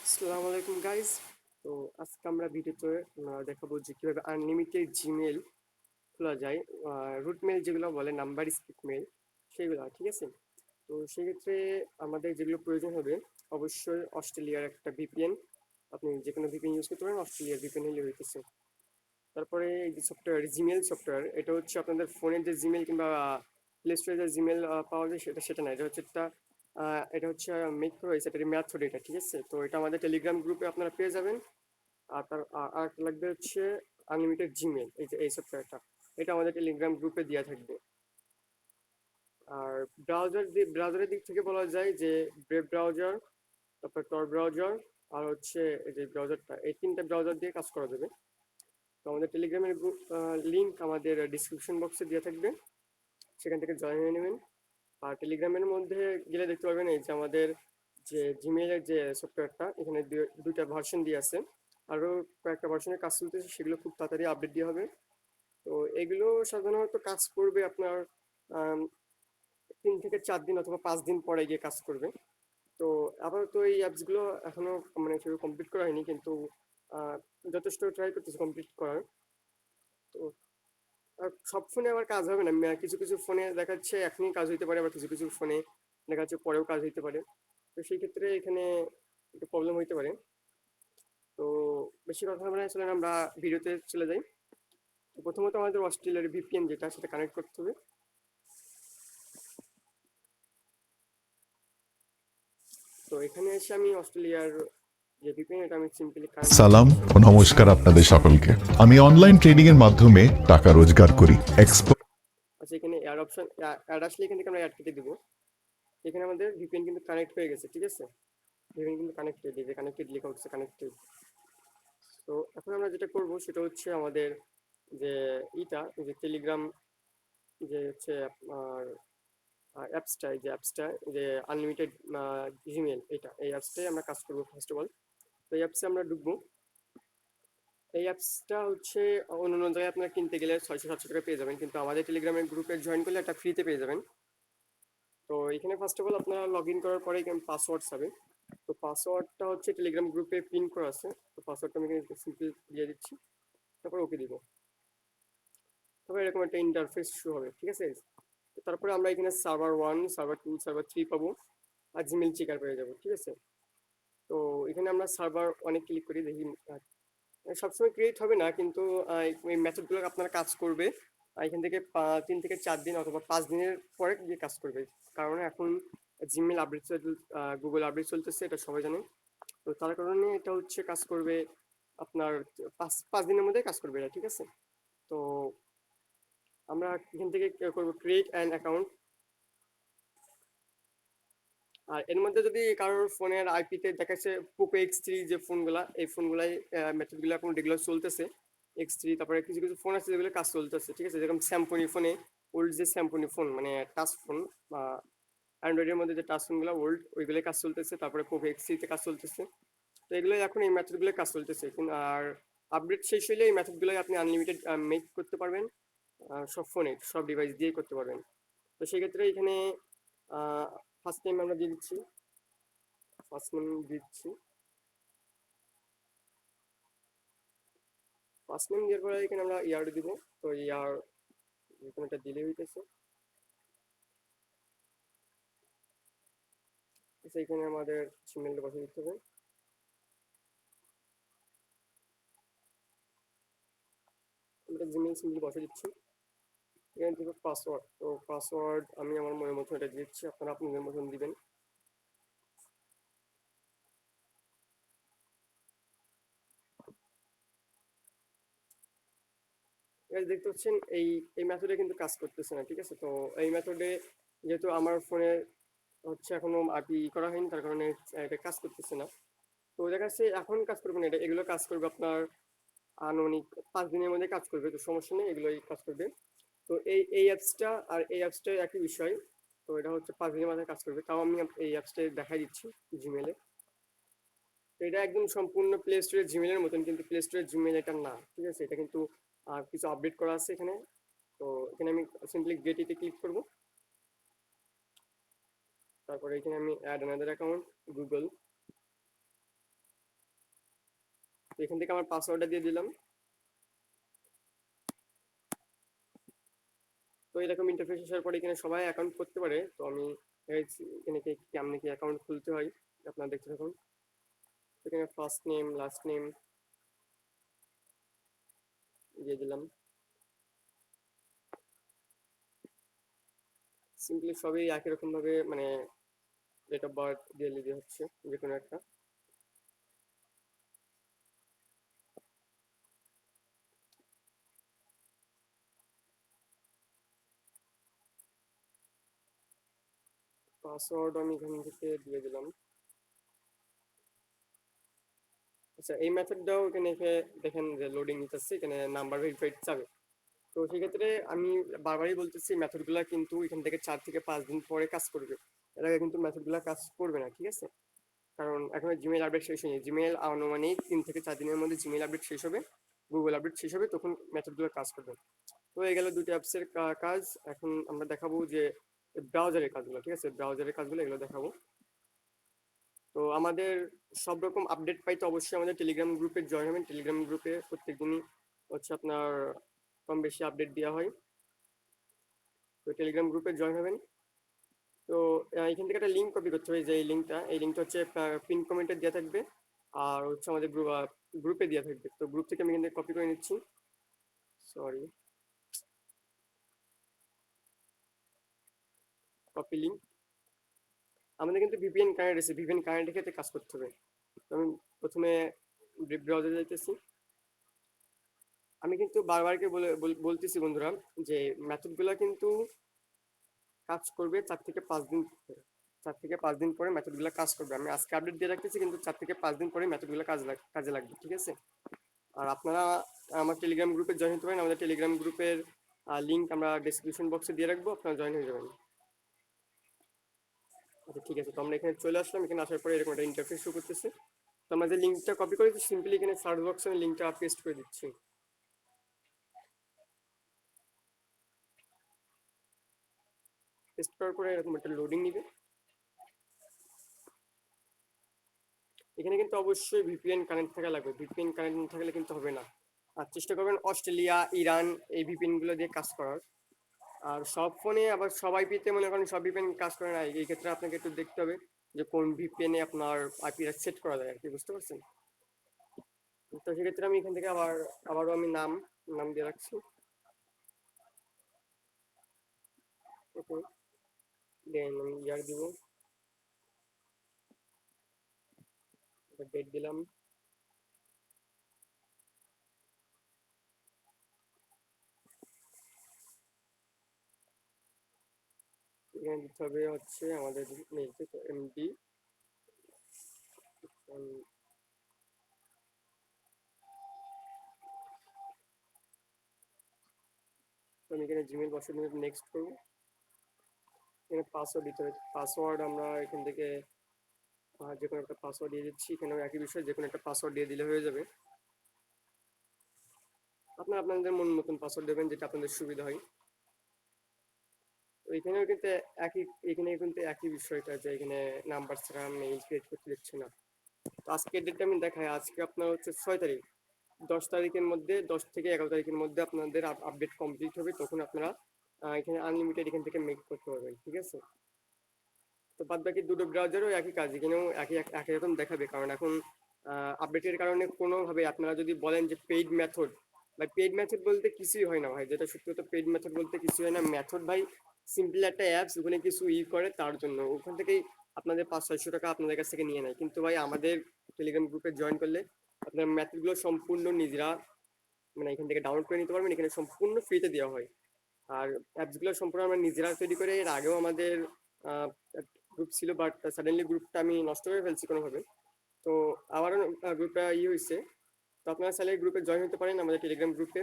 আসসালামু আলাইকুম গাইস। তো আজকে আমরা ভিডিওতে দেখাবো যে কিভাবে আনলিমিটেড জিমেল খোলা যায়। রুট মেল যেগুলো বলে, নাম্বার স্কিপ মেল, সেগুলো, ঠিক আছে। তো সেক্ষেত্রে আমাদের যেগুলো প্রয়োজন হবে, অবশ্যই অস্ট্রেলিয়ার একটা ভিপিএন। আপনি যে কোনো ভিপিএন ইউজ করতে পারেন, অস্ট্রেলিয়ার ভিপিএন হলে হইতেছে। তারপরে এই যে সফটওয়্যার, জিমেল সফটওয়্যার, এটা হচ্ছে আপনাদের ফোনের যে জিমেল কিংবা প্লে স্টোরে যে জিমেল পাওয়া যায়, সেটা না, এটা হচ্ছে একটা এটা হচ্ছে মেক করা হয়েছে, এটা ম্যাথড, এটা ঠিক আছে। তো এটা আমাদের টেলিগ্রাম গ্রুপে আপনারা পেয়ে যাবেন। আর আর একটা লাগবে হচ্ছে আনলিমিটেড জিমেল, এই যে এই সফটওয়্যারটা, এটা আমাদের টেলিগ্রাম গ্রুপে দেওয়া থাকবে। আর ব্রাউজারের দিক থেকে বলা যায় যে ব্রেভ ব্রাউজার, তারপর টর ব্রাউজার, আর হচ্ছে এই যে ব্রাউজারটা, এই তিনটা ব্রাউজার দিয়ে কাজ করা যাবে। তো আমাদের টেলিগ্রামের গ্রুপ লিঙ্ক আমাদের ডিসক্রিপশন বক্সে দেওয়া থাকবে, সেখান থেকে জয়েন হয়ে নেবেন। আর টেলিগ্রামের মধ্যে গেলে দেখতে পাবেন এই যে আমাদের যে জিমেইলের যে সফটওয়্যারটা, এখানে দুইটা ভার্সন দিয়ে আছে, আরও কয়েকটা ভার্সনের কাজ চলতেছে, সেগুলো খুব তাড়াতাড়ি আপডেট দেওয়া হবে। তো এগুলো সাধারণত কাজ করবে আপনার 3 থেকে 4 দিন অথবা 5 দিন পরে গিয়ে কাজ করবে। তো আপাতত এই অ্যাপসগুলো এখনো মানে সেভাবে কমপ্লিট করা হয়নি, কিন্তু আহ, যথেষ্ট ট্রাই করতেছে কমপ্লিট করার। তো সব ফোনে আবার কাজ হবে না, কিছু কিছু ফোনে দেখা যাচ্ছে এখনই কাজ হইতে পারে, আবার কিছু কিছু ফোনে দেখা যাচ্ছে পরেও কাজ হইতে পারে। তো সেই ক্ষেত্রে এখানে একটু প্রবলেম হইতে পারে। তো বেশি কথা বলে চলেন আমরা ভিডিওতে চলে যাই। তো প্রথমত আমাদের অস্ট্রেলিয়ার ভিপিএন যেটা, সেটা কানেক্ট করতে হবে। তো এখানে এসে আমি অস্ট্রেলিয়ার যে ভিপিএন, এটা আমি সিম্পলি কানেক্ট করে সালাম দিচ্ছি। ও নমস্কার আপনাদের সকলকে। আমি অনলাইন ট্রেডিং এর মাধ্যমে টাকা রোজগার করি। আচ্ছা, এখানে অ্যাড অপশন, অ্যাড আসলে এখান থেকে আমরা অ্যাড কেটে দিব। এখানে আমাদের ভিপিএন কিন্তু কানেক্ট হয়ে গেছে, ঠিক আছে। ভিপিএন কিন্তু কানেক্টেড, এই যে কানেক্টেড লেখা হচ্ছে, কানেক্টেড। তো এখন আমরা যেটা করব সেটা হচ্ছে আমাদের যে যে টেলিগ্রাম, যে হচ্ছে আপনার অ্যাপসটা, এই যে অ্যাপসটা, যে আনলিমিটেড জিমেল, এই অ্যাপসটাই আমরা কাজ করবো ফার্স্ট অফ অল। তো এই অ্যাপসে আমরা ঢুকবো। এই অ্যাপসটা হচ্ছে অন্য অন্য জায়গায় আপনারা কিনতে গেলে 600-700 টাকা পেয়ে যাবেন, কিন্তু আমাদের টেলিগ্রামের গ্রুপে জয়েন করলে একটা ফ্রিতে পেয়ে যাবেন। তো এখানে ফার্স্ট অফ অল আপনারা লগ ইন করার পরে এখানে পাসওয়ার্ড যাবে। তো পাসওয়ার্ডটা হচ্ছে টেলিগ্রাম গ্রুপে পিন করা আছে, তো পাসওয়ার্ডটা আমি এখানে সিম্পল দিয়ে দিচ্ছি, তারপর ওকে দিব। তারপর এরকম একটা ইন্টারফেস শো হবে, ঠিক আছে। তারপরে আমরা এখানে সার্ভার 1, সার্ভার 2, সার্ভার 3 পাবো, আর জিমেল চেকার পেয়ে যাবো, ঠিক আছে। তো এখানে আমরা সার্ভার অনেক ক্লিক করি, দেখি সবসময় ক্রিয়েট হবে না, কিন্তু এই মেথডগুলো আপনার কাজ করবে এখান থেকে 3 থেকে 4 দিন অথবা 5 দিনের পরে গিয়ে কাজ করবে। কারণ এখন জিমেল আপডেট, গুগল আপডেট চলতেছে, এটা সবাই জানে। তো তার কারণে এটা হচ্ছে কাজ করবে আপনার 5 দিনের মধ্যে কাজ করবে এটা, ঠিক আছে। তো আমরা এখান থেকে করবো ক্রিয়েট অ্যান অ্যাকাউন্ট। আর এর মধ্যে যদি কারোর ফোনের আইপিতে দেখাচ্ছে পোকো X3, যে ফোনগুলা, এই ফোনগুলাই মেথডগুলো এখন রেগুলার চলতেছে। X3, তারপরে কিছু কিছু ফোন আছে যেগুলো কাজ চলতেছে, ঠিক আছে। যেরকম স্যামসুনি ফোনে, ওল্ড যে স্যামসুনি ফোন মানে টাচ ফোন বা অ্যান্ড্রয়েডের মধ্যে যে টাচ ফোনগুলো ওল্ড, ওইগুলোই কাজ চলতেছে। তারপরে পোকো X3-তে কাজ চলতেছে। তো এগুলোই এখন এই মেথডগুলোই কাজ চলতেছে। আর আপডেট শেষ হইলে এই মেথডগুলোই আপনি আনলিমিটেড মেক করতে পারবেন, সব ফোনে, সব ডিভাইস দিয়েই করতে পারবেন। তো সেক্ষেত্রে এখানে ফার্স্ট টাইম আমরা দিয়ে দিচ্ছি, ফার্স্ট নেম দিচ্ছি। ফার্স্ট নেম দেওয়ার পরে এখানে আমরা ইয়ার দিব। তো ইয়ার যে কোনো একটা দিলে হইতেছে। আচ্ছা, এখানে আমাদের জিমেলটা বসে দিতে হবে। আমরা জিমেল সিম্বল বসে দিচ্ছি। এখানে দিব পাসওয়ার্ড। তো পাসওয়ার্ড আমি আমার মনের মতন এটা দিচ্ছি, আপনারা আপনাদের মতন দিবেন। এবার দেখতে পাচ্ছেন এই মেথডে কিন্তু কাজ করতেছে না, ঠিক আছে। তো এই মেথডে যেহেতু আমার ফোনে হচ্ছে এখনো আইপি করা হয়নি, তার কারণে এটা কাজ করতেছে না। তো দেখা যাচ্ছে এখন কাজ করবে না, এটা এগুলো কাজ করবে আপনার আনুমানিক 5 দিনের মধ্যে কাজ করবে। তো সমস্যা নেই, এগুলোই কাজ করবে। তো এই অ্যাপসটা আর এই অ্যাপসটা একই বিষয়। তো এটা হচ্ছে 5 দিনের মাথায় কাজ করবে, তাও আমি এই অ্যাপসটা দেখাই দিচ্ছি জিমেলে। তো এটা একদম সম্পূর্ণ প্লে স্টোরের জিমেলের মতন, কিন্তু প্লে স্টোরের জিমেল এটা না, ঠিক আছে। এটা কিন্তু কিছু আপডেট করা আছে এখানে। তো এখানে আমি সিম্পলি গেট ইতে ক্লিক করব। তারপরে এখানে আমি অ্যাড অ্যানাদার অ্যাকাউন্ট, গুগল। এখান থেকে আমার পাসওয়ার্ডটা দিয়ে দিলাম। তো এরকম ইন্টারফেস আসার পরে এখানে সবাই অ্যাকাউন্ট করতে পারে। তো আমি এখানে কেমনি কি অ্যাকাউন্ট খুলতে হয় আপনারা দেখতে থাকুন। এখানে ফার্স্ট নেম লাস্ট নেম দিয়ে দিলাম। সিম্পলি সবই একই রকম ভাবে মানে ডেট অফ বার্থ দিয়ে দিতে হচ্ছে যে কোনো একটা। পাসওয়ার্ড আমি এখান থেকে দিয়ে দিলাম। আচ্ছা, এই মেথডটাও এখানে দেখেন যে লোডিং নিতেছে, এখানে নাম্বার ভেরিফাইড চাবে। তো সেক্ষেত্রে আমি বারবারই বলতেছি মেথডগুলো কিন্তু এখান থেকে 4 থেকে 5 দিন পরে কাজ করবে। এর আগে কিন্তু মেথডগুলো কাজ করবে না, ঠিক আছে? কারণ এখন জিমেইল আপডেট শেষ হয়নি। জিমেইল আনুমানিক 3 থেকে 4 দিনের মধ্যে জিমেইল আপডেট শেষ হবে, গুগল আপডেট শেষ হবে, তখন মেথডগুলো কাজ করবে। তো এই গেল দুটো অ্যাপসের কাজ। এখন আমরা দেখাবো যে ব্রাউজারের কাজগুলো, ঠিক আছে? ব্রাউজারের কাজগুলো এগুলো দেখাবো। তো আমাদের সব রকম আপডেট পাইতে অবশ্যই আমাদের টেলিগ্রাম গ্রুপে জয়েন হবেন। টেলিগ্রাম গ্রুপে প্রত্যেকদিনই হচ্ছে আপনার কম বেশি আপডেট দেওয়া হয়। তো টেলিগ্রাম গ্রুপে জয়েন হবেন। তো এখান থেকে একটা লিঙ্ক কপি করতে হবে, যে এই লিঙ্কটা হচ্ছে পিন কমেন্টে দেওয়া থাকবে, আর হচ্ছে আমাদের গ্রুপে দেওয়া থাকবে। তো গ্রুপ থেকে আমি এখান থেকে কপি করে নিচ্ছি। Sorry, copy link. আমাদের কিন্তু ভিপিএন কানেক্ট আছে, ভিপিএন কানেক্টের ক্ষেত্রে কাজ করতে হবে। তো আমি প্রথমে ব্রাউজারে যাইতেছি। আমি কিন্তু বারবারকে বলতেছি বন্ধুরা যে মেথডগুলো কিন্তু কাজ করবে 4 থেকে 5 দিন পরে। 4 থেকে 5 দিন পরে মেথডগুলো কাজ করবে। আমি আজকে আপডেট দিয়ে রাখতেছি, কিন্তু 4 থেকে 5 দিন পরে মেথডগুলো কাজে লাগবে, ঠিক আছে? আর আপনারা আমার টেলিগ্রাম গ্রুপে জয়েন হতে পারেন। আমাদের টেলিগ্রাম গ্রুপের লিঙ্ক আমরা ডিসক্রিপশন বক্সে দিয়ে রাখবো, আপনারা জয়েন হয়ে যাবেন। আচ্ছা, ঠিক আছে। তো আমরা এখানে চলে আসলাম। এখানে আসার পরে এরকম একটা ইন্টারফেস শো করতেছে। তো আমরা যে লিঙ্কটা কপি করেছি সিম্পলি এখানে সার্চ বক্সে আমি লিঙ্কটা পেস্ট করে দিচ্ছি। পেস্ট করার পরে এরকম একটা লোডিং নিবে। এখানে কিন্তু অবশ্যই ভিপিএন কানেক্ট থাকা লাগবে। ভিপিএন কানেক্ট না থাকলে কিন্তু হবে না। আর চেষ্টা করবেন অস্ট্রেলিয়া, ইরান এই ভিপিএন গুলো দিয়ে কাজ করার। আর সব ফোনে আবার সবাই পিতে মনে করেন সব ভিপিএন কাজ করে না। এই ক্ষেত্রে আপনাকে একটু দেখতে হবে যে কোন ভিপিএনে আপনার আইপি সেট করা যায় আর কি, বুঝতে পারছেন? তো সেক্ষেত্রে আমি এখান থেকে আবারও আমি নাম দিয়ে রাখছি। ওকে, দেন আমি ইয়ার দিব, ডেট দিলাম। এখানে দিতে হবে হচ্ছে আমাদের এমডি। আমি এখানে জিমেল বসে নেক্সট করবো। এখানে পাসওয়ার্ড দিতে হবে। পাসওয়ার্ড আমরা এখান থেকে যে কোনো একটা পাসওয়ার্ড দিয়ে দিচ্ছি। এখানেও একই বিষয়, যে কোনো একটা পাসওয়ার্ড দিয়ে দিলে হয়ে যাবে। আপনারা আপনাদের মন মতন পাসওয়ার্ড দেবেন, যেটা আপনাদের সুবিধা হয়। তো এখানেও কিন্তু একই বিষয়টা, যে এখানে নাম্বার ছাড়া মেইল ক্রিয়েট করতে দিচ্ছে না। তো আজকের ডেটটা আমি দেখাই। আজকে আপনার হচ্ছে 6 তারিখ। 10 তারিখের মধ্যে, 10 থেকে 11 তারিখের মধ্যে আপনাদের আপডেট কমপ্লিট হবে, তখন আপনারা এখানে আনলিমিটেড এখান থেকে মেক করতে পারবেন, ঠিক আছে? তো বাদ বাকি দুটো ব্রাউজারও একই কাজ, এখানেও একই রকম দেখাবে। কারণ এখন আপডেটের কারণে কোনোভাবে আপনারা যদি বলেন যে পেইড মেথড, ভাই পেইড মেথড বলতে কিছুই হয় না ভাই, যেটা সত্যি কথা, পেইড মেথড বলতে কিছুই হয় না। মেথড ভাই সিম্পল একটা অ্যাপস, ওখানে কিছু করে তার জন্য ওখান থেকেই আপনাদের 500-600 টাকা আপনাদের কাছ থেকে নিয়ে নেয়। কিন্তু ভাই আমাদের টেলিগ্রাম গ্রুপে জয়েন করলে আপনার মেথডগুলো সম্পূর্ণ নিজেরা মানে এখান থেকে ডাউনলোড করে নিতে পারবেন। এখানে সম্পূর্ণ ফ্রিতে দেওয়া হয়। আর অ্যাপসগুলো সম্পূর্ণ আমরা নিজেরা তৈরি করে, এর আগেও আমাদের গ্রুপ ছিল, বাট সাডেনলি গ্রুপটা আমি নষ্ট করে ফেলছি কোনোভাবে। তো আবারও গ্রুপটা হয়েছে। তো আপনারা চাইলে গ্রুপে জয়েন হতে পারেন আমাদের টেলিগ্রাম গ্রুপে।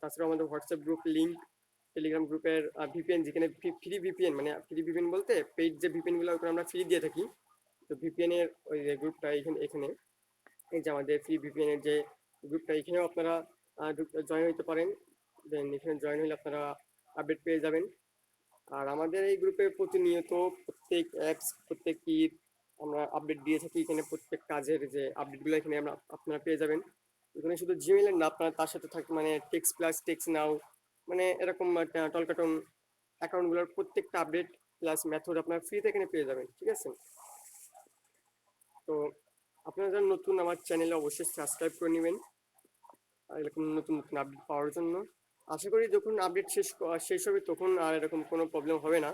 তাছাড়াও আমাদের হোয়াটসঅ্যাপ গ্রুপ লিঙ্ক, টেলিগ্রাম গ্রুপের ভিপিএন, যেখানে ফ্রি ভিপিএন, মানে ফ্রি ভিপিএন বলতে পেইড যে ভিপিএনগুলো ওগুলো আমরা ফ্রি দিয়ে থাকি। তো ভিপিএন এর ওই যে গ্রুপটা এখানে এই যে আমাদের ফ্রি ভিপিএন এর যে গ্রুপটা, এখানেও আপনারা জয়েন হতে পারেন। দেন এখানে জয়েন হলে আপনারা আপডেট পেয়ে যাবেন। আর আমাদের এই গ্রুপে প্রতিনিয়ত প্রত্যেক অ্যাপস, প্রত্যেক আমরা আপডেট দিয়ে থাকি। এখানে প্রত্যেক কাজের যে আপডেটগুলো এখানে আপনারা পেয়ে যাবেন। এখানে শুধু জিমেইল না, আপনার তার সাথে থাকে মানে টেক্সট প্লাস টেক্সট নাও, মানে এরকম টলকাটম অ্যাকাউন্টগুলোর প্রত্যেকটা আপডেট প্লাস মেথড আপনার ফ্রিতে এখানে পেয়ে যাবেন, ঠিক আছে? তো আপনারা যারা নতুন আমার চ্যানেলে অবশ্যই সাবস্ক্রাইব করে নেবেন এরকম নতুন নতুন আপডেট পাওয়ার জন্য। আশা করি যখন আপডেট শেষ হবে তখন আর এরকম কোনো প্রবলেম হবে না।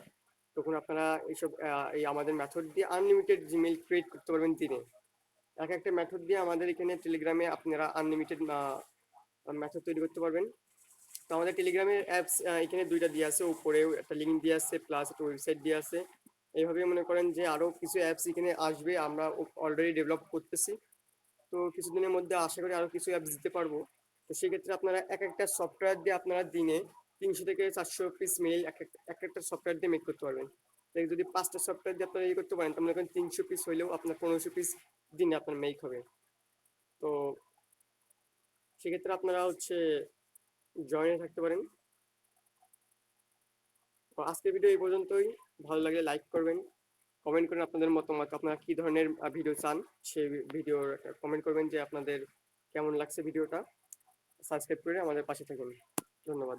তখন আপনারা এইসব এই আমাদের মেথড দিয়ে আনলিমিটেড জিমেইল ক্রিয়েট করতে পারবেন দিনে। এক একটা মেথড দিয়ে আমাদের এখানে টেলিগ্রামে আপনারা আনলিমিটেড মেথড তৈরি করতে পারবেন। তো আমাদের টেলিগ্রামের অ্যাপস এখানে দুইটা দিয়ে আছে, উপরেও একটা লিঙ্ক দিয়ে আছে প্লাস একটা ওয়েবসাইট দিয়ে আছে। এইভাবে মনে করেন যে আরও কিছু অ্যাপস এখানে আসবে, আমরা অলরেডি ডেভেলপ করতেছি। তো কিছুদিনের মধ্যে আশা করি আরও কিছু অ্যাপস দিতে পারবো। তো সেক্ষেত্রে আপনারা এক একটা সফটওয়্যার দিয়ে আপনারা দিনে 300 থেকে 400 পিস মেইল এক একটা সফটওয়্যার দিয়ে মেক করতে পারবেন। তাই যদি 5টা সফটওয়্যার দিয়ে আপনারা করতে পারেন, তাহলে এখন 300 পিস হইলেও আপনার 1500 পিস দিনে আপনার মেক হবে। তো সেক্ষেত্রে আপনারা জয়েনে থাকতে পারেন। তো আজকের ভিডিও এই পর্যন্তই। ভালো লাগলে লাইক করবেন, কমেন্ট করেন আপনাদের মতামত, আপনারা কি ধরনের ভিডিও চান সেই ভিডিওর কমেন্ট করবেন যে আপনাদের কেমন লাগছে ভিডিওটা। সাবস্ক্রাইব করে আমাদের পাশে থাকুন। ধন্যবাদ।